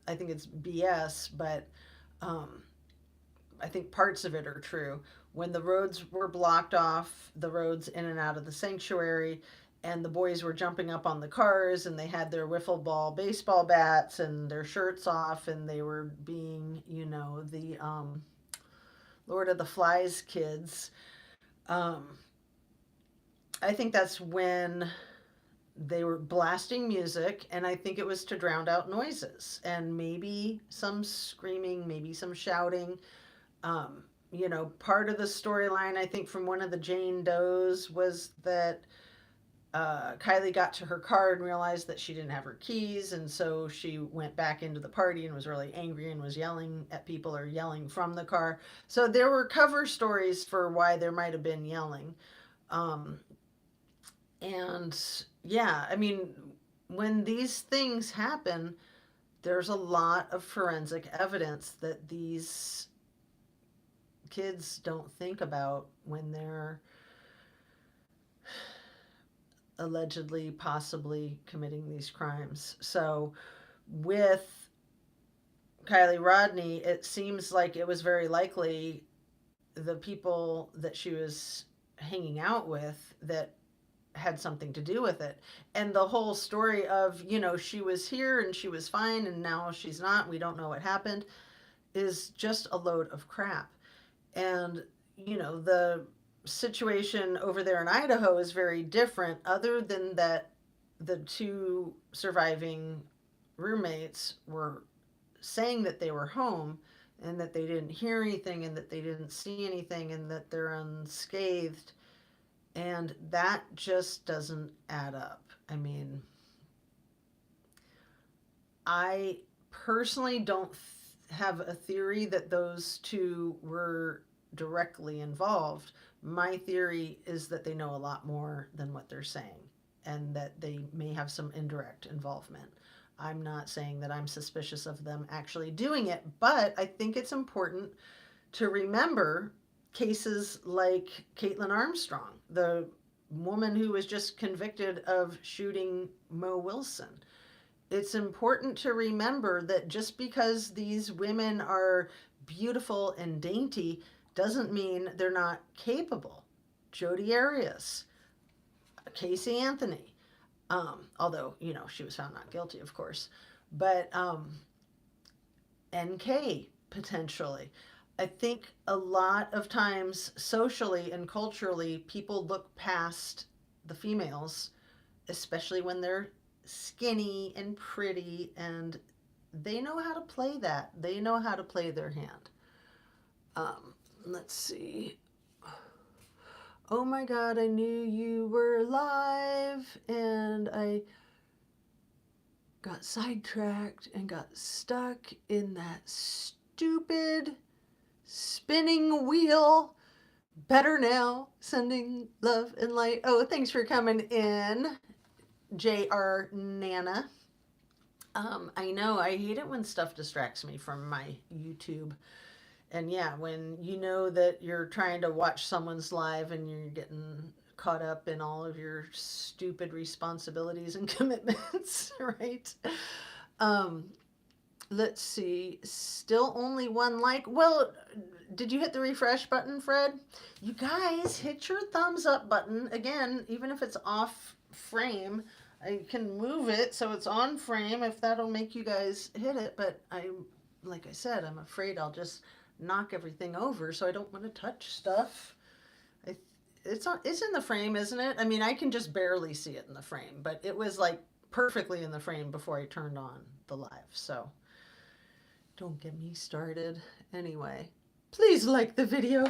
I think it's BS, but um, I think parts of it are true. When the roads were blocked off, the roads in and out of the sanctuary, and the boys were jumping up on the cars and they had their wiffle ball baseball bats and their shirts off and they were being, the Lord of the Flies kids. Um, I think that's when they were blasting music, and I think it was to drown out noises and maybe some screaming, maybe some shouting. Part of the storyline, I think, from one of the Jane Does was that Kylie got to her car and realized that she didn't have her keys, and so she went back into the party and was really angry and was yelling at people or yelling from the car. So there were cover stories for why there might have been yelling. Um, and yeah, I mean, when these things happen, there's a lot of forensic evidence that these kids don't think about when they're allegedly, possibly committing these crimes. So, with Kylie Rodney, it seems like it was very likely the people that she was hanging out with that had something to do with it. And the whole story of, she was here and she was fine and now she's not, we don't know what happened, is just a load of crap. And, the situation over there in Idaho is very different, other than that the two surviving roommates were saying that they were home and that they didn't hear anything and that they didn't see anything and that they're unscathed. And that just doesn't add up. I mean, I personally don't have a theory that those two were directly involved. My theory is that they know a lot more than what they're saying and that they may have some indirect involvement. I'm not saying that I'm suspicious of them actually doing it, but I think it's important to remember cases like Caitlin Armstrong, the woman who was just convicted of shooting Mo Wilson. It's important to remember that just because these women are beautiful and dainty doesn't mean they're not capable. Jodi Arias, Casey Anthony, although, she was found not guilty, of course, but NK potentially. I think a lot of times socially and culturally, people look past the females, especially when they're skinny and pretty, and they know how to play that. They know how to play their hand. Let's see. Oh my God, I knew you were alive, and I got sidetracked and got stuck in that stupid spinning wheel. Better now. Sending love and light. Oh, thanks for coming in, J.R. Nana. I know I hate it when stuff distracts me from my YouTube. And yeah, when you know that you're trying to watch someone's live and you're getting caught up in all of your stupid responsibilities and commitments, right? Um, let's see. Still only one like. Well, did you hit the refresh button, Fred? You guys, hit your thumbs up button. Again, even if it's off frame, I can move it so it's on frame if that'll make you guys hit it. But like I said, I'm afraid I'll just knock everything over, so I don't want to touch stuff. I, it's in the frame, isn't it? I mean, I can just barely see it in the frame, but it was like perfectly in the frame before I turned on the live. So don't get me started. Anyway, please like the video,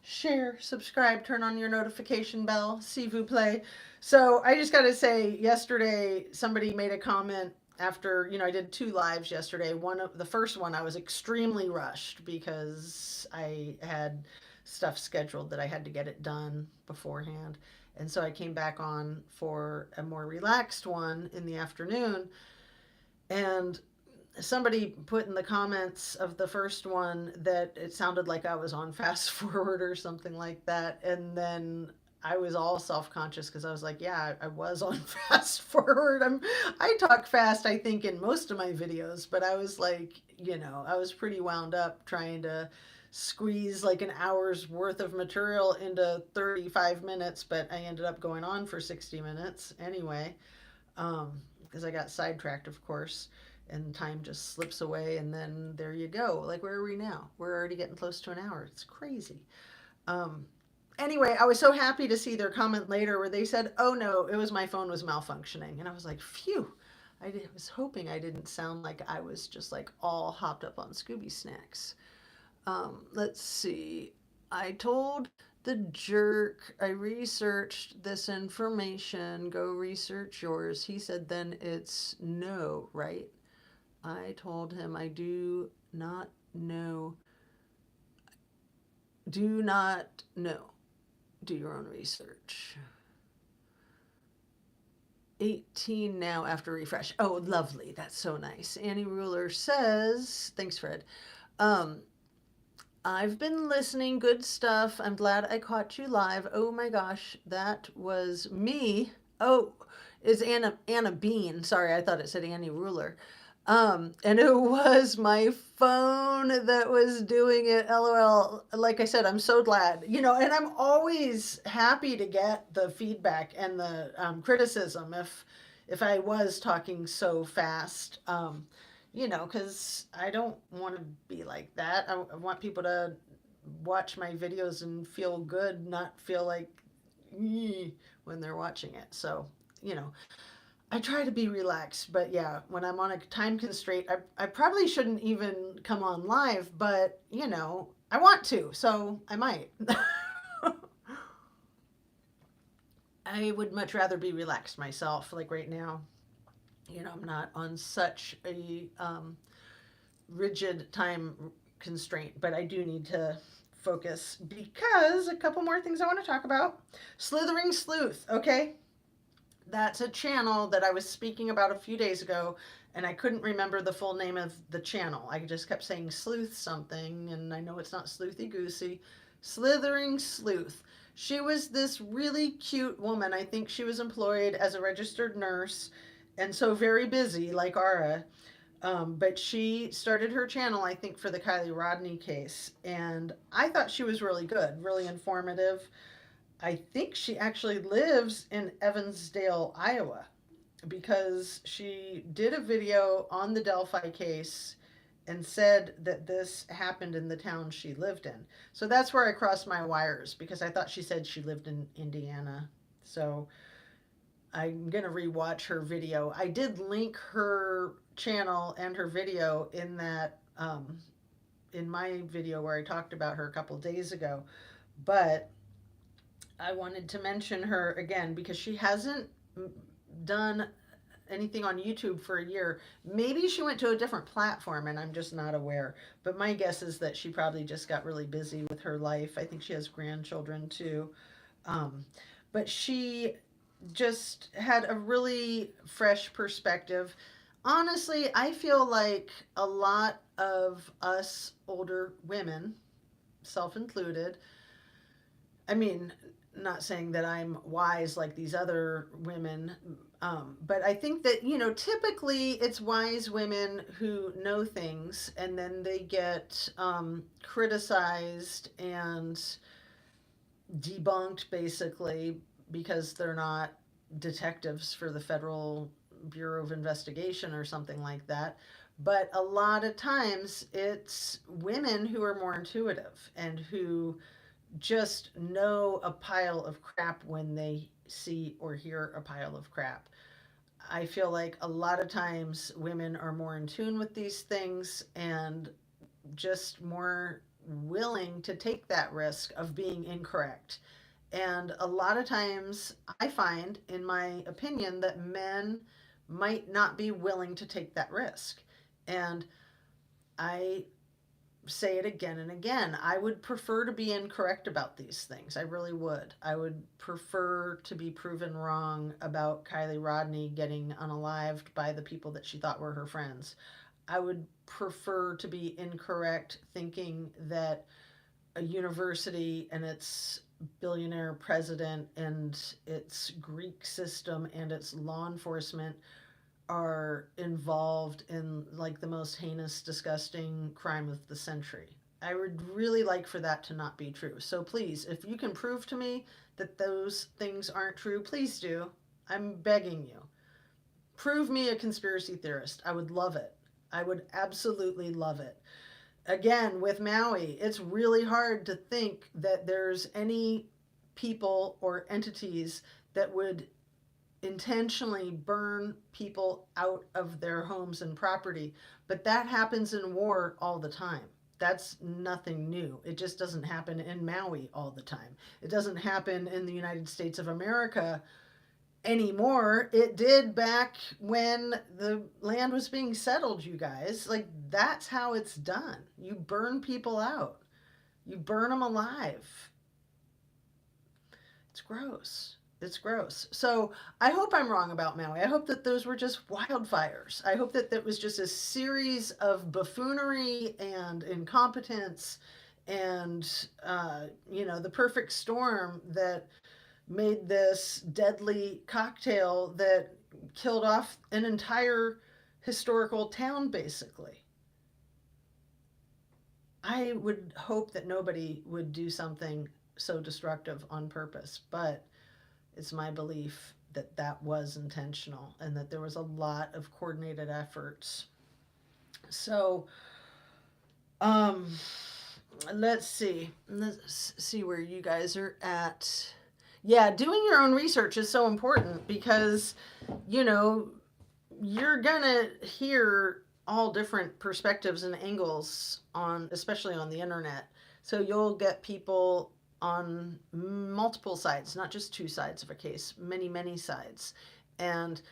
share, subscribe, turn on your notification bell, s'il vous plaît. So I just got to say, yesterday somebody made a comment after, I did 2 lives yesterday. The first one I was extremely rushed because I had stuff scheduled that I had to get it done beforehand. And so I came back on for a more relaxed one in the afternoon. And somebody put in the comments of the first one that it sounded like I was on fast forward or something like that. And then I was all self-conscious because I was like, yeah, I was on fast forward. I talk fast, I think, in most of my videos, but I was like, I was pretty wound up trying to squeeze like an hour's worth of material into 35 minutes, but I ended up going on for 60 minutes anyway, because I got sidetracked, of course, and time just slips away, and then there you go. Like, where are we now? We're already getting close to an hour. It's crazy. Anyway, I was so happy to see their comment later where they said, oh no, it was my phone was malfunctioning. And I was like, phew. Was hoping I didn't sound like I was just like all hopped up on Scooby snacks. Let's see. I told the jerk I researched this information. Go research yours. He said, then it's no, right? I told him I do not know. Do not know. Do your own research. 18 now after refresh. Oh, lovely. That's so nice. Annie Ruler says, thanks, Fred. I've been listening. Good stuff. I'm glad I caught you live. Oh my gosh, that was me. Oh, is Anna Bean. Sorry, I thought it said Annie Ruler. And it was my phone that was doing it. LOL. Like I said, I'm so glad, and I'm always happy to get the feedback and the criticism if I was talking so fast. Because I don't want to be like that. I want people to watch my videos and feel good, not feel like when they're watching it. So, I try to be relaxed, but yeah, when I'm on a time constraint, I probably shouldn't even come on live, but I want to, so I might. I would much rather be relaxed myself, like right now. I'm not on such a rigid time constraint, but I do need to focus because a couple more things I want to talk about. Slithering Sleuth, okay? That's a channel that I was speaking about a few days ago, and I couldn't remember the full name of the channel. I just kept saying sleuth something, and I know it's not sleuthy goosey. Slithering Sleuth. She was this really cute woman. I think she was employed as a registered nurse, and so very busy, like Ara. But she started her channel, I think, for the Kylie Rodney case, and I thought she was really good, really informative. I think she actually lives in Evansdale, Iowa, because she did a video on the Delphi case and said that this happened in the town she lived in. So that's where I crossed my wires, because I thought she said she lived in Indiana. So I'm going to rewatch her video. I did link her channel and her video in that in my video where I talked about her a couple days ago, but I wanted to mention her again because she hasn't done anything on YouTube for a year. Maybe she went to a different platform and I'm just not aware. But my guess is that she probably just got really busy with her life. I think she has grandchildren too. Um, but she just had a really fresh perspective. Honestly, I feel like a lot of us older women, self included, I mean, not saying that I'm wise like these other women, but I think that, typically it's wise women who know things and then they get criticized and debunked basically because they're not detectives for the Federal Bureau of Investigation or something like that. But a lot of times it's women who are more intuitive and who just know a pile of crap when they see or hear a pile of crap. I feel like a lot of times women are more in tune with these things and just more willing to take that risk of being incorrect. And a lot of times, I find, in my opinion, that men might not be willing to take that risk. And I say it again and again. I would prefer to be incorrect about these things. I really would. I would prefer to be proven wrong about Kylie Rodney getting unalived by the people that she thought were her friends. I would prefer to be incorrect thinking that a university and its billionaire president and its Greek system and its law enforcement are involved in like the most heinous, disgusting crime of the century. I would really like for that to not be true. So please, if you can prove to me that those things aren't true, please do. I'm begging you. Prove me a conspiracy theorist. I would love it. I would absolutely love it. Again, with Maui, it's really hard to think that there's any people or entities that would intentionally burn people out of their homes and property. But that happens in war all the time. That's nothing new. It just doesn't happen in Maui all the time. It doesn't happen in the United States of America anymore. It did back when the land was being settled, you guys. Like, that's how it's done. You burn people out, you burn them alive. It's gross. It's gross. So I hope I'm wrong about Maui. I hope that those were just wildfires. I hope that that was just a series of buffoonery and incompetence and, the perfect storm that made this deadly cocktail that killed off an entire historical town, basically. I would hope that nobody would do something so destructive on purpose, but it's my belief that that was intentional and that there was a lot of coordinated efforts. So, um, let's see where you guys are at. Yeah, doing your own research is so important because, you know, you're gonna hear all different perspectives and angles on, especially on the internet. So you'll get people on multiple sides, not just two sides of a case, many, many sides. And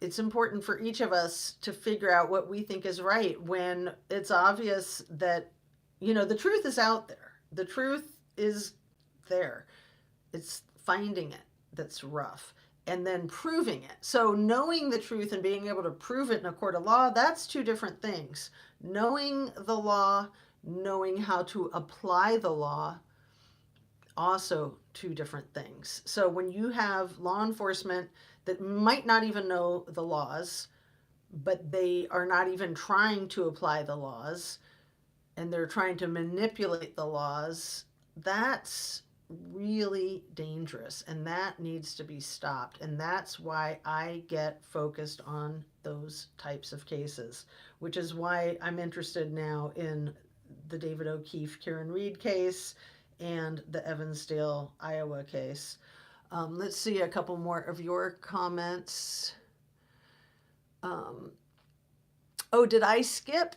it's important for each of us to figure out what we think is right when it's obvious that, the truth is out there. The truth is there. It's finding it that's rough and then proving it. So knowing the truth and being able to prove it in a court of law, that's two different things. Knowing the law, knowing how to apply the law, also two different things. So when you have law enforcement that might not even know the laws, but they are not even trying to apply the laws and they're trying to manipulate the laws, that's really dangerous and that needs to be stopped. And that's why I get focused on those types of cases, which is why I'm interested now in the David O'Keefe, Karen Reed case and the Evansdale, Iowa case. Let's see a couple more of your comments. Oh, did I skip?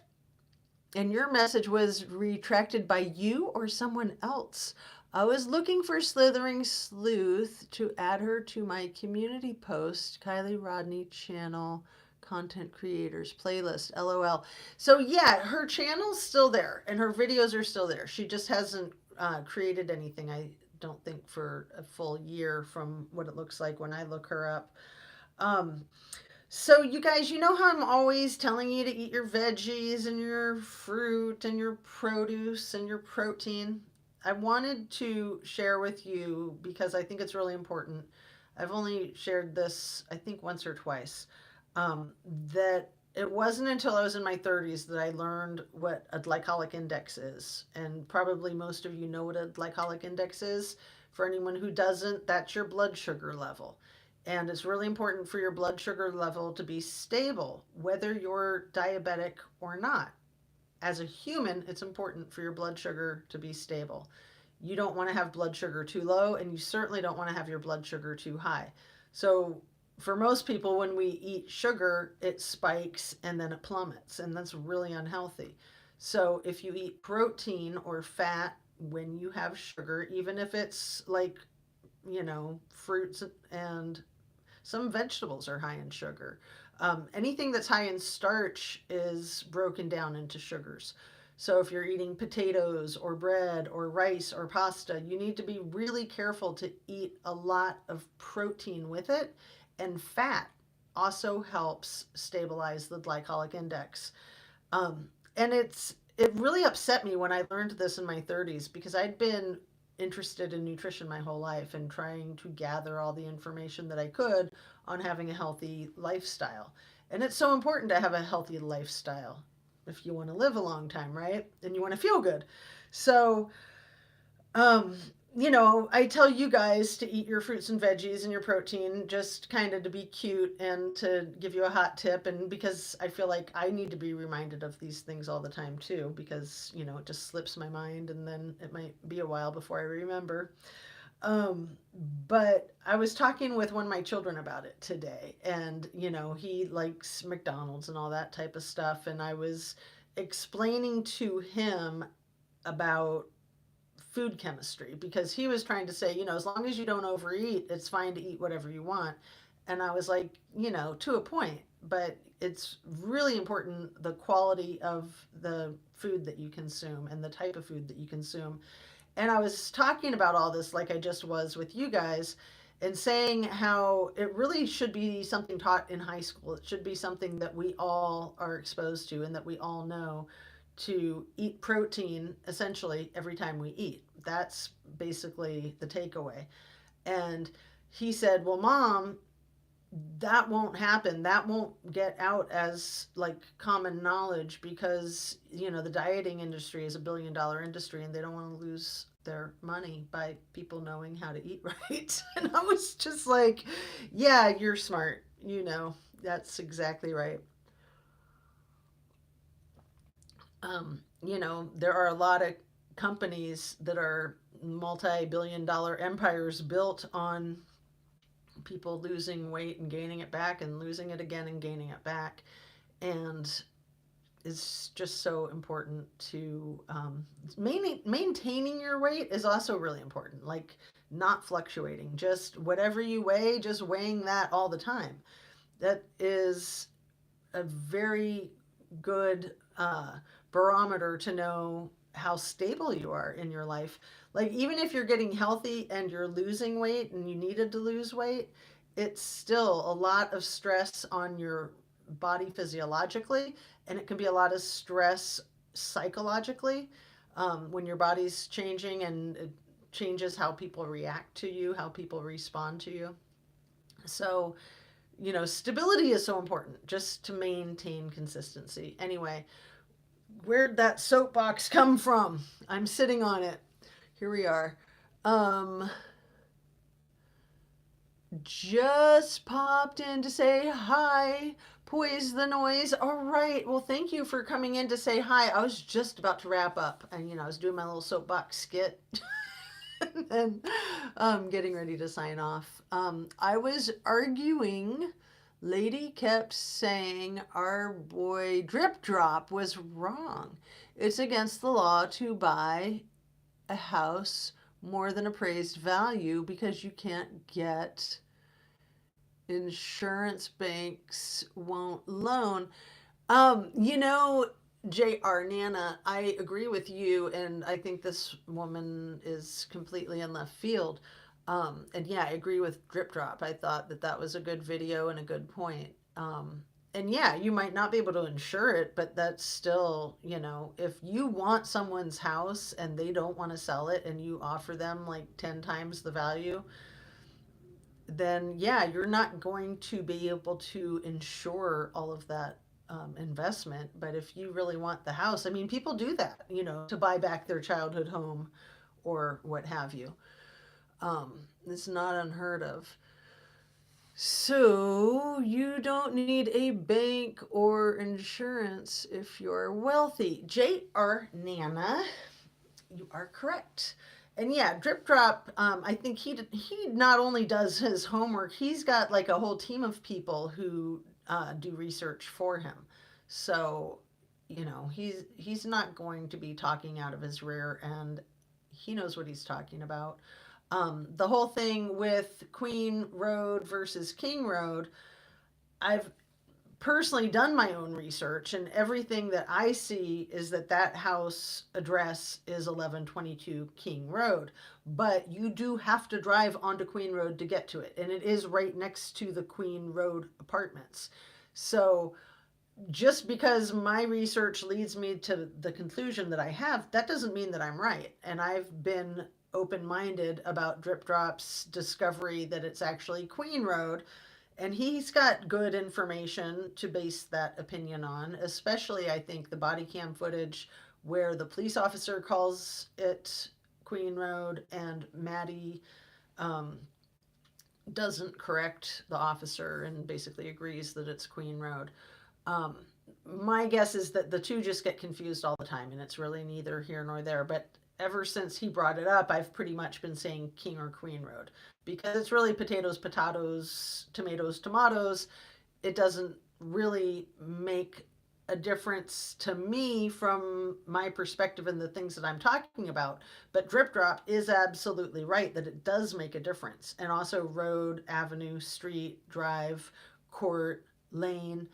And your message was retracted by you or someone else? I was looking for Slithering Sleuth to add her to my community post, Kylie Rodney channel, content creators playlist, LOL. So yeah, her channel's still there and her videos are still there. She just hasn't created anything, I don't think, for a full year from what it looks like when I look her up. Um, so, you guys, you know how I'm always telling you to eat your veggies and your fruit and your produce and your protein? I wanted to share with you because I think it's really important. I've only shared this, I think, once or twice. Um, that it wasn't until I was in my 30s that I learned what a glycemic index is. And probably most of you know what a glycemic index is. For anyone who doesn't, that's your blood sugar level. And it's really important for your blood sugar level to be stable, whether you're diabetic or not. As a human, it's important for your blood sugar to be stable. You don't want to have blood sugar too low, and you certainly don't want to have your blood sugar too high. So, for most people, when we eat sugar, it spikes and then it plummets, and that's really unhealthy. So, if you eat protein or fat when you have sugar, even if it's like, fruits and some vegetables are high in sugar. Anything that's high in starch is broken down into sugars. So if you're eating potatoes or bread or rice or pasta, you need to be really careful to eat a lot of protein with it. And fat also helps stabilize the glycemic index. And it really upset me when I learned this in my 30s because I'd been interested in nutrition my whole life and trying to gather all the information that I could on having a healthy lifestyle. And it's so important to have a healthy lifestyle if you want to live a long time, right? And you want to feel good. So, um, I tell you guys to eat your fruits and veggies and your protein just kind of to be cute and to give you a hot tip. And because I feel like I need to be reminded of these things all the time too, because, it just slips my mind and then it might be a while before I remember. Um, but I was talking with one of my children about it today, and he likes McDonald's and all that type of stuff. And I was explaining to him about food chemistry because he was trying to say, as long as you don't overeat, it's fine to eat whatever you want. And I was like, to a point, but it's really important the quality of the food that you consume and the type of food that you consume. And I was talking about all this like I just was with you guys and saying how it really should be something taught in high school. It should be something that we all are exposed to and that we all know to eat protein essentially every time we eat. That's basically the takeaway. And he said, "Well, mom, that won't happen. That won't get out as like common knowledge because, the dieting industry is $1 billion industry and they don't want to lose their money by people knowing how to eat right." And I was just like, "Yeah, you're smart. That's exactly right." There are a lot of companies that are multi-billion-dollar empires built on people losing weight and gaining it back and losing it again and gaining it back. And it's just so important to maintaining your weight is also really important. Like not fluctuating, just whatever you weigh, just weighing that all the time. That is a very good barometer to know how stable you are in your life. Like, even if you're getting healthy and you're losing weight and you needed to lose weight, it's still a lot of stress on your body physiologically, and it can be a lot of stress psychologically when your body's changing and it changes how people react to you, how people respond to you. So, stability is so important just to maintain consistency. Anyway, where'd that soapbox come from? I'm sitting on it. Here we are. Um, just popped in to say hi. Poise the noise. All right. Well, thank you for coming in to say hi. I was just about to wrap up, and I was doing my little soapbox skit. And getting ready to sign off. I was arguing. Lady kept saying our boy Drip Drop was wrong. It's against the law to buy a house more than appraised value because you can't get insurance banks won't loan. You know, J.R. Nana, I agree with you, and I think this woman is completely in left field. And yeah, I agree with Drip Drop. I thought that that was a good video and a good point. And yeah, you might not be able to insure it, but that's still, if you want someone's house and they don't want to sell it and you offer them like 10 times the value, then yeah, you're not going to be able to insure all of that investment. But if you really want the house, I mean, people do that, to buy back their childhood home or what have you. It's not unheard of. So you don't need a bank or insurance if you're wealthy. J.R. Nana, you are correct. And yeah, Drip Drop, I think he not only does his homework, he's got like a whole team of people who do research for him. So, he's not going to be talking out of his rear, and he knows what he's talking about. The whole thing with Queen Road versus King Road, I've personally done my own research, and everything that I see is that that house address is 1122 King Road. But you do have to drive onto Queen Road to get to it, and it is right next to the Queen Road apartments. So just because my research leads me to the conclusion that I have, that doesn't mean that I'm right. And I've been open minded about Drip Drop's discovery that it's actually Queen Road, and he's got good information to base that opinion on, especially, I think, the body cam footage where the police officer calls it Queen Road and Maddie um, doesn't correct the officer and basically agrees that it's Queen Road. Um, my guess is that the two just get confused all the time, and it's really neither here nor there. But ever since he brought it up, I've pretty much been saying King or Queen Road because it's really potatoes, potatoes, tomatoes, tomatoes. It doesn't really make a difference to me from my perspective and the things that I'm talking about. But Drip Drop is absolutely right that it does make a difference. And also road, avenue, street, drive, court, lane,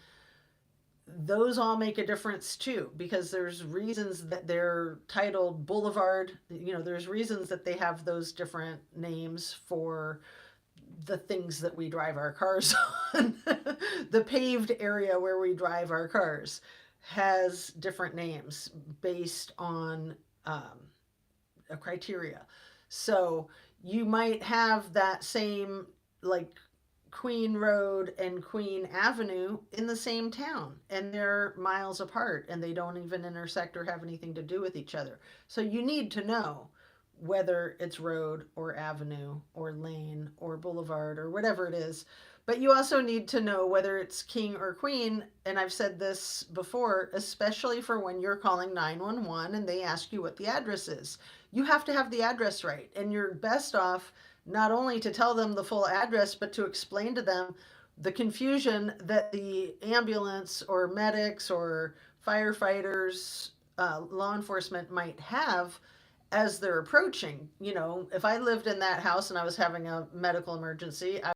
those all make a difference too, because there's reasons that they're titled boulevard. There's reasons that they have those different names for the things that we drive our cars on. The paved area where we drive our cars has different names based on a criteria. So you might have that same, like, Queen Road and Queen Avenue in the same town, and they're miles apart, and they don't even intersect or have anything to do with each other. So you need to know whether it's road or avenue or lane or boulevard or whatever it is. But you also need to know whether it's king or queen. And I've said this before, especially for when you're calling 911 and they ask you what the address is. You have to have the address right. And you're best off not only to tell them the full address, but to explain to them the confusion that the ambulance or medics or firefighters, law enforcement might have as they're approaching. If I lived in that house and I was having a medical emergency, I